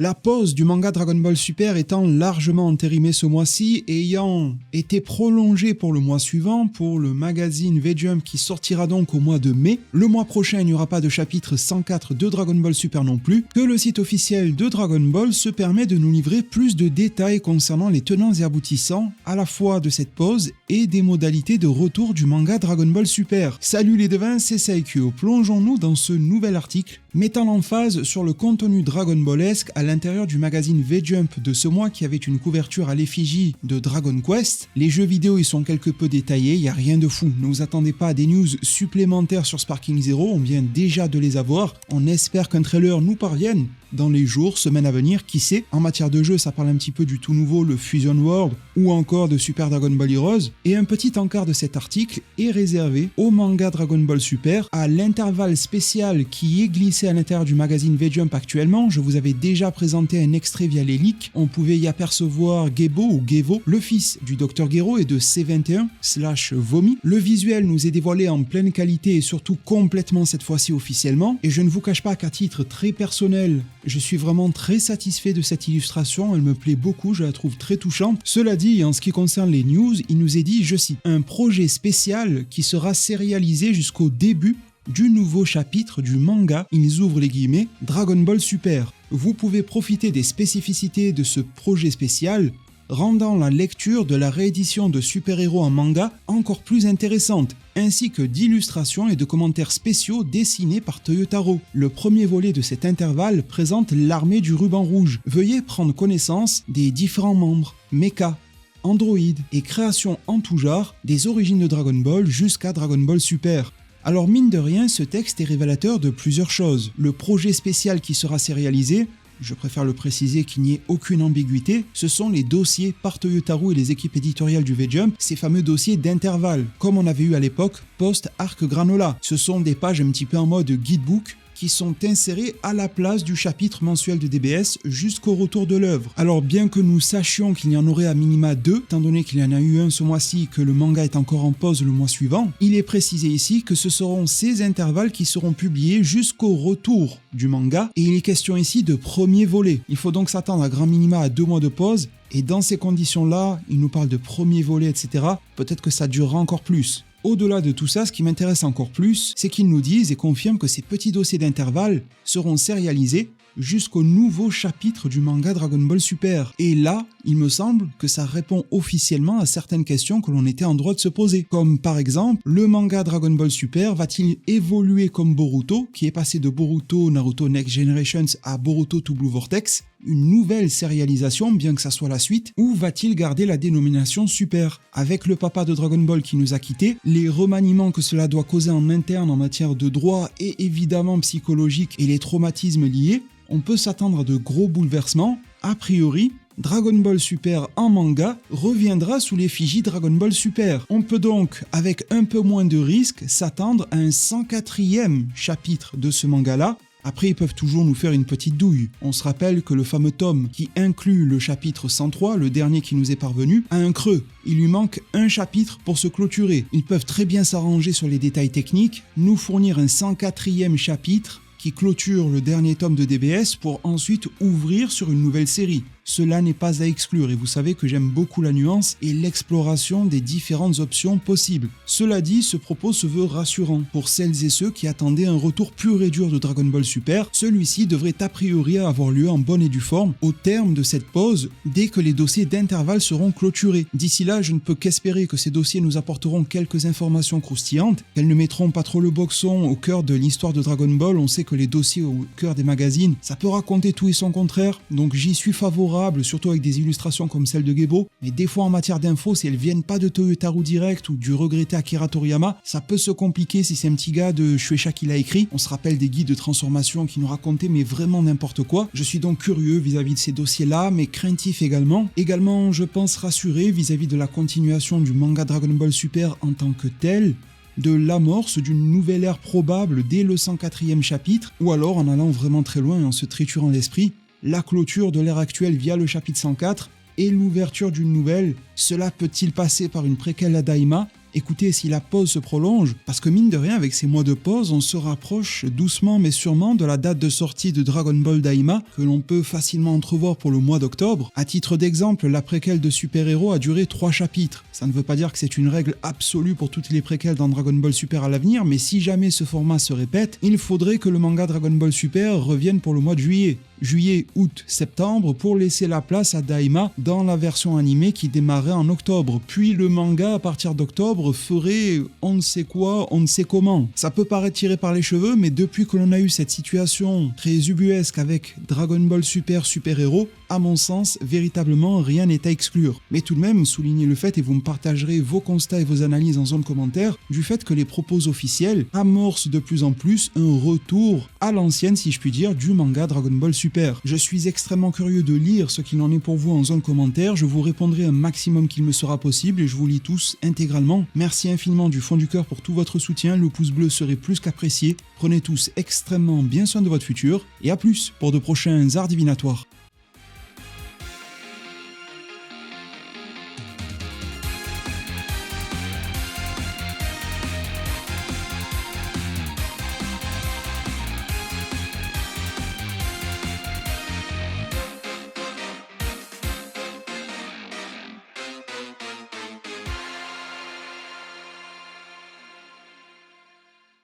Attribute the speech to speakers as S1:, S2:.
S1: La pause du manga Dragon Ball Super étant largement entérimée ce mois-ci et ayant été prolongée pour le mois suivant pour le magazine V-Jump qui sortira donc au mois de mai, le mois prochain il n'y aura pas de chapitre 104 de Dragon Ball Super non plus, que le site officiel de Dragon Ball se permet de nous livrer plus de détails concernant les tenants et aboutissants à la fois de cette pause et des modalités de retour du manga Dragon Ball Super. Salut les devins, c'est Saikyo, plongeons-nous dans ce nouvel article mettant l'emphase sur le contenu Dragon Ballesque à l'intérieur du magazine V-Jump de ce mois qui avait une couverture à l'effigie de Dragon Quest. Les jeux vidéo y sont quelque peu détaillés, il n'y a rien de fou. Ne vous attendez pas à des news supplémentaires sur Sparking Zero, on vient déjà de les avoir. On espère qu'un trailer nous parvienne dans les jours, semaines à venir, qui sait. En matière de jeu, ça parle un petit peu du tout nouveau, le Fusion World, ou encore de Super Dragon Ball Heroes. Et un petit encart de cet article est réservé au manga Dragon Ball Super, à l'intervalle spécial qui est glissé à l'intérieur du magazine V-Jump actuellement. Je vous avais déjà présenté un extrait via les leaks. On pouvait y apercevoir Gebo ou Gevo, le fils du Dr Gero et de C21/Vomi. Le visuel nous est dévoilé en pleine qualité et surtout complètement cette fois-ci officiellement. Et je ne vous cache pas qu'à titre très personnel, je suis vraiment très satisfait de cette illustration, elle me plaît beaucoup, je la trouve très touchante. Cela dit, en ce qui concerne les news, il nous est dit, je cite, un projet spécial qui sera sérialisé jusqu'au début du nouveau chapitre du manga, ils ouvrent les guillemets, Dragon Ball Super. Vous pouvez profiter des spécificités de ce projet spécial, rendant la lecture de la réédition de super-héros en manga encore plus intéressante, ainsi que d'illustrations et de commentaires spéciaux dessinés par Toyotaro. Le premier volet de cet intervalle présente l'armée du ruban rouge. Veuillez prendre connaissance des différents membres, mecha, androïdes et créations en tout genre, des origines de Dragon Ball jusqu'à Dragon Ball Super. Alors mine de rien, ce texte est révélateur de plusieurs choses. Le projet spécial qui sera sérialisé, je préfère le préciser qu'il n'y ait aucune ambiguïté, ce sont les dossiers par Toyotaro et les équipes éditoriales du V-Jump, ces fameux dossiers d'intervalle, comme on avait eu à l'époque post-Arc Granola. Ce sont des pages un petit peu en mode guidebook qui sont insérées à la place du chapitre mensuel de DBS jusqu'au retour de l'œuvre. Alors bien que nous sachions qu'il y en aurait à minima 2, étant donné qu'il y en a eu un ce mois-ci et que le manga est encore en pause le mois suivant, il est précisé ici que ce seront ces intervalles qui seront publiés jusqu'au retour du manga, et il est question ici de premier volet. Il faut donc s'attendre à grand minima à 2 mois de pause, et dans ces conditions-là, il nous parle de premier volet, etc. Peut-être que ça durera encore plus. Au-delà de tout ça, ce qui m'intéresse encore plus, c'est qu'ils nous disent et confirment que ces petits dossiers d'intervalle seront sérialisés jusqu'au nouveau chapitre du manga Dragon Ball Super. Et là, il me semble que ça répond officiellement à certaines questions que l'on était en droit de se poser. Comme par exemple, le manga Dragon Ball Super va-t-il évoluer comme Boruto, qui est passé de Boruto Naruto Next Generations à Boruto to Blue Vortex, une nouvelle sérialisation, bien que ça soit la suite, ou va-t-il garder la dénomination Super? Avec le papa de Dragon Ball qui nous a quittés, les remaniements que cela doit causer en interne en matière de droit et évidemment psychologique et les traumatismes liés, on peut s'attendre à de gros bouleversements. A priori, Dragon Ball Super en manga reviendra sous l'effigie Dragon Ball Super. On peut donc, avec un peu moins de risque, s'attendre à un 104e chapitre de ce manga-là. Après, ils peuvent toujours nous faire une petite douille. On se rappelle que le fameux tome qui inclut le chapitre 103, le dernier qui nous est parvenu, a un creux. Il lui manque un chapitre pour se clôturer. Ils peuvent très bien s'arranger sur les détails techniques, nous fournir un 104e chapitre qui clôture le dernier tome de DBS pour ensuite ouvrir sur une nouvelle série. Cela n'est pas à exclure et vous savez que j'aime beaucoup la nuance et l'exploration des différentes options possibles. Cela dit, ce propos se veut rassurant pour celles et ceux qui attendaient un retour pur et dur de Dragon Ball Super. Celui-ci devrait a priori avoir lieu en bonne et due forme au terme de cette pause dès que les dossiers d'intervalle seront clôturés. D'ici là, je ne peux qu'espérer que ces dossiers nous apporteront quelques informations croustillantes, qu'elles ne mettront pas trop le boxon au cœur de l'histoire de Dragon Ball. On sait que les dossiers au cœur des magazines, ça peut raconter tout et son contraire, donc j'y suis favorable, surtout avec des illustrations comme celle de Gebo, mais des fois en matière d'infos, si elles viennent pas de Toyotaro direct ou du regretté Akira Toriyama, ça peut se compliquer si c'est un petit gars de Shueisha qui l'a écrit. On se rappelle des guides de transformation qui nous racontaient mais vraiment n'importe quoi. Je suis donc curieux vis-à-vis de ces dossiers-là, mais craintif également. Également, je pense rassuré vis-à-vis de la continuation du manga Dragon Ball Super en tant que tel, de l'amorce d'une nouvelle ère probable dès le 104e chapitre, ou alors en allant vraiment très loin et en se triturant l'esprit, la clôture de l'ère actuelle via le chapitre 104 et l'ouverture d'une nouvelle. Cela peut-il passer par une préquelle à Daima écoutez si la pause se prolonge, parce que mine de rien, avec ces mois de pause, on se rapproche doucement mais sûrement de la date de sortie de Dragon Ball Daima, que l'on peut facilement entrevoir pour le mois d'octobre. À titre d'exemple, la préquelle de Super Hero a duré 3 chapitres. Ça ne veut pas dire que c'est une règle absolue pour toutes les préquelles dans Dragon Ball Super à l'avenir, mais si jamais ce format se répète, il faudrait que le manga Dragon Ball Super revienne pour le mois de juillet. Juillet, août, septembre pour laisser la place à Daima dans la version animée qui démarrait en octobre. Puis le manga à partir d'octobre ferait on ne sait quoi, on ne sait comment. Ça peut paraître tiré par les cheveux, mais depuis que l'on a eu cette situation très ubuesque avec Dragon Ball Super Super Hero, à mon sens, véritablement rien n'est à exclure. Mais tout de même, soulignez le fait, et vous me partagerez vos constats et vos analyses en zone commentaire, du fait que les propos officiels amorcent de plus en plus un retour à l'ancienne, si je puis dire, du manga Dragon Ball Super. Je suis extrêmement curieux de lire ce qu'il en est pour vous en zone commentaire, je vous répondrai un maximum qu'il me sera possible et je vous lis tous intégralement. Merci infiniment du fond du cœur pour tout votre soutien, le pouce bleu serait plus qu'apprécié. Prenez tous extrêmement bien soin de votre futur, et à plus pour de prochains arts divinatoires.